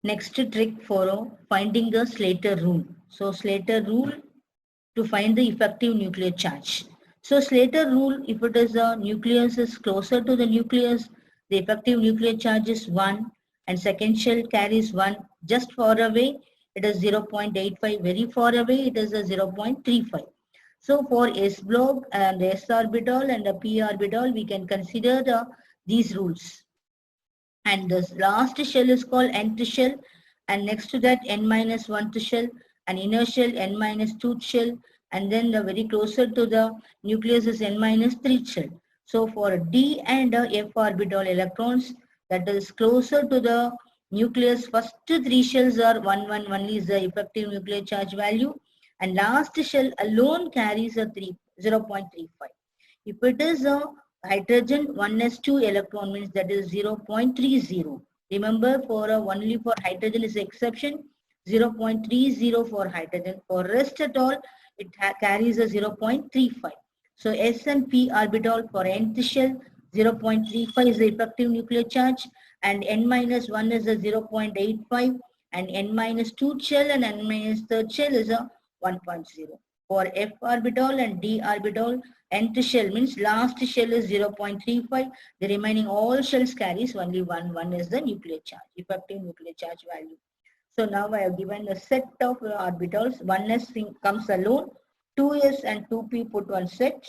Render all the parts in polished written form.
Next trick for finding the Slater rule. So Slater rule to find the effective nuclear charge. So Slater rule, if it is a nucleus is closer to the nucleus, the effective nuclear charge is 1 and second shell carries 1. Just far away, it is 0.85. Very far away, it is a 0.35. So for S block and S orbital and the P orbital, we can consider these rules. And the last shell is called nth shell, and next to that n minus 1th shell, and inner shell n minus 2th shell, and then the very closer to the nucleus is n minus 3rd shell. So for d and f orbital electrons that is closer to the nucleus, first 3 shells are 1 1 1 is the effective nuclear charge value, and last shell alone carries a 0.35. If it is a hydrogen 1s2 electron means that is 0.30. Remember, for only for hydrogen is exception, 0.30 for hydrogen. For rest at all, it carries a 0.35. So S and P orbital for nth shell, 0.35 is the effective nuclear charge, and n minus 1 is a 0.85, and n minus 2 shell and n minus 3rd shell is a 1.0. For F orbital and D orbital, nth shell means last shell is 0.35. The remaining all shells carries only 1. 1 is the nuclear charge, effective nuclear charge value. So now I have given a set of orbitals. 1s comes alone, 2s and 2p put one set,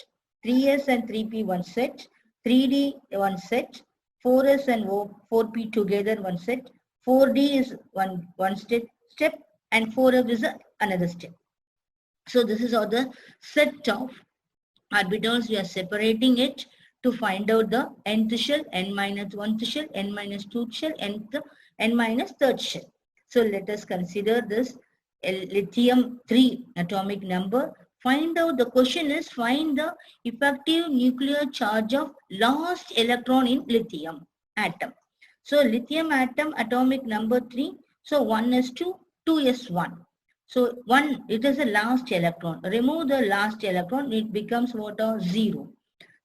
3s and 3p one set, 3d one set, 4s and 4p together one set, 4d is one step, and 4f is another step. So this is all the set of orbitals. We are separating it to find out the nth shell, n minus 1th shell, n minus 2th shell, n minus 3rd shell. So let us consider this lithium 3 atomic number. Find out, the question is find the effective nuclear charge of last electron in lithium atom. So lithium atom atomic number 3. So 1s2, 2s1. So 1, it is the last electron. Remove the last electron, it becomes what? 0.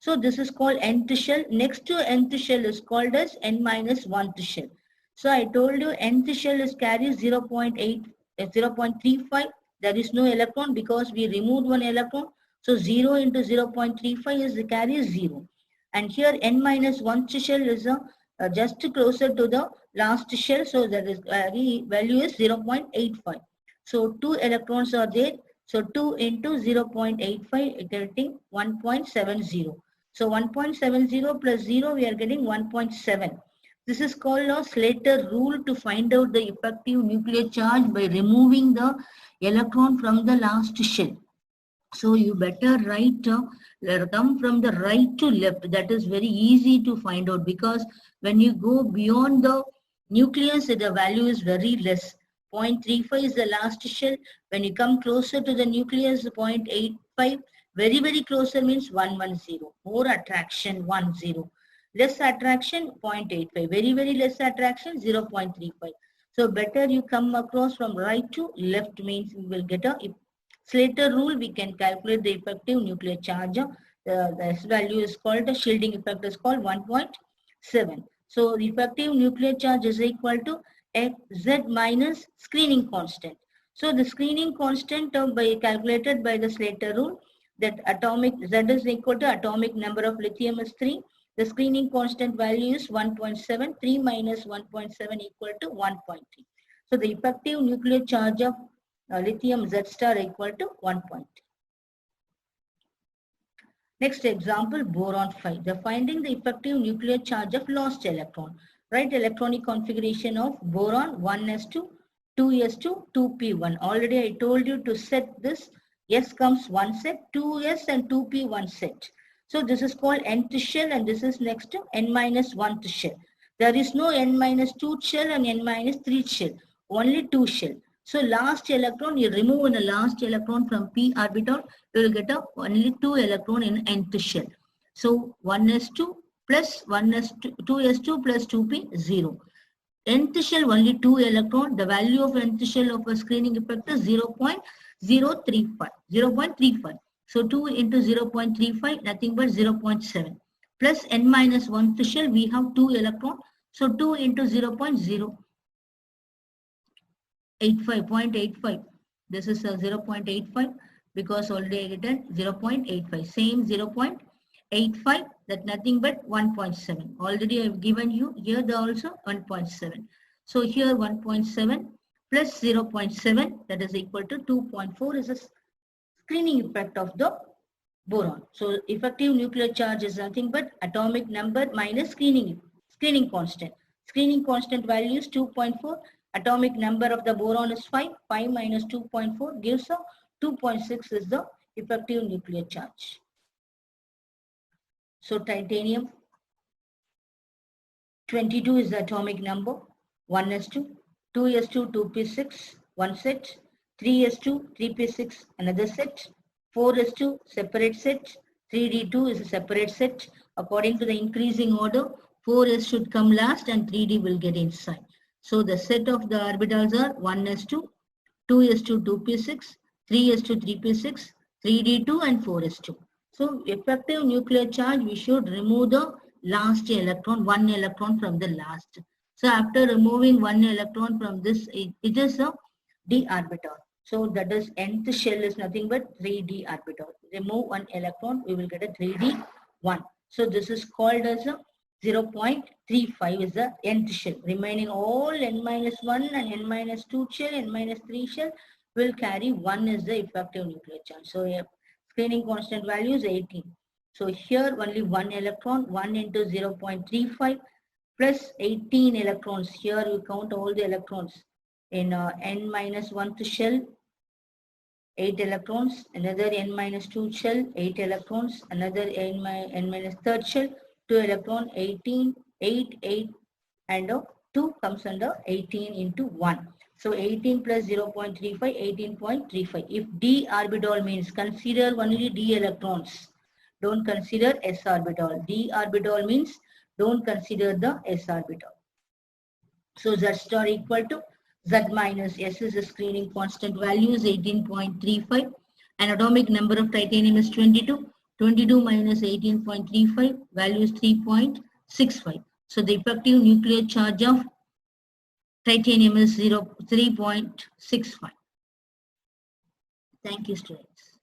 So this is called nth shell. Next to nth shell is called as n minus 1th shell. So I told you nth shell is carries 0.8, 0.35. There is no electron because we removed one electron. So 0 into 0.35 is carries 0. And here n minus 1th shell is just closer to the last shell. So that is value is 0.85. So 2 electrons are there. So 2 into 0.85 getting 1.70. So 1.70 plus 0 we are getting 1.7. This is called a Slater rule to find out the effective nuclear charge by removing the electron from the last shell. So you better write come from the right to left. That is very easy to find out, because when you go beyond the nucleus, the value is very less. 0.35 is the last shell. When you come closer to the nucleus, 0.85. Very, very closer means 110. More attraction, 10. Less attraction, 0.85. Very, very less attraction, 0.35. So better you come across from right to left means you will get a Slater rule. We can calculate the effective nuclear charge. The value is called, the shielding effect is called 1.7. So the effective nuclear charge is equal to Z minus screening constant. So the screening constant calculated by the Slater rule, that atomic Z is equal to atomic number of lithium is 3. The screening constant value is 1.7. 3 minus 1.7 equal to 1.3. So the effective nuclear charge of lithium Z star equal to 1.3. Next example, boron 5. The finding the effective nuclear charge of lost electron. Write electronic configuration of boron 1s2, 2s2, 2p1. Already I told you to set this. S comes one set, 2s and 2p one set. So this is called nth shell, and this is next to n minus 1th shell. There is no n minus 2th shell and n minus 3rd shell. Only 2 shell. So last electron, you remove the last electron from p orbital, you will get only 2 electron in nth shell. So 1s2 plus 1s2, 2s2 plus 2p, 0. Nth shell only 2 electron. The value of nth shell of a screening effect is 0.035. So 2 into 0.35, nothing but 0.7. Plus n minus 1th shell, we have 2 electron. So 2 into 0.0. 0.85. This is a 0.85 because already I written 0.85. Same 0.85, that nothing but 1.7. Already I have given you here the also 1.7. So here 1.7 plus 0.7, that is equal to 2.4 is a screening effect of the boron. So effective nuclear charge is nothing but atomic number minus screening constant. Screening constant value is 2.4. Atomic number of the boron is 5. 5 minus 2.4 gives a 2.6 is the effective nuclear charge. So titanium 22 is the atomic number. 1s2, 2s2, 2p6, one set. 3s2, 3p6, another set. 4s2, separate set. 3d2 is a separate set. According to the increasing order, 4s should come last and 3d will get inside. So the set of the orbitals are 1s2, 2s2, 2p6, 3s2, 3p6, 3d2 and 4s2. So effective nuclear charge, we should remove the last electron, one electron from the last. So after removing one electron from this, it is a d orbital. So that is nth shell is nothing but 3d orbital. Remove one electron, we will get a 3d 1. So this is called as a 0.35 is the nth shell. Remaining all n minus 1 and n minus 2 shell, n minus 3 shell will carry 1 is the effective nuclear charge. So screening constant value is 18. So here only one electron, 1 into 0.35 plus 18 electrons. Here we count all the electrons. In n minus 1th shell, 8 electrons. Another n minus 2 shell, 8 electrons. Another n minus 3rd shell, 2 electron, 18, 8, 8, and 2 comes under 18 into 1. So 18 plus 0.35, 18.35. If d orbital means consider only d electrons. Don't consider s orbital. D orbital means don't consider the s orbital. So z star equal to z minus s is the screening constant value is 18.35 and atomic number of titanium is 22. 22 minus 18.35 value is 3.65. So the effective nuclear charge of titanium is 3.65. Thank you, students.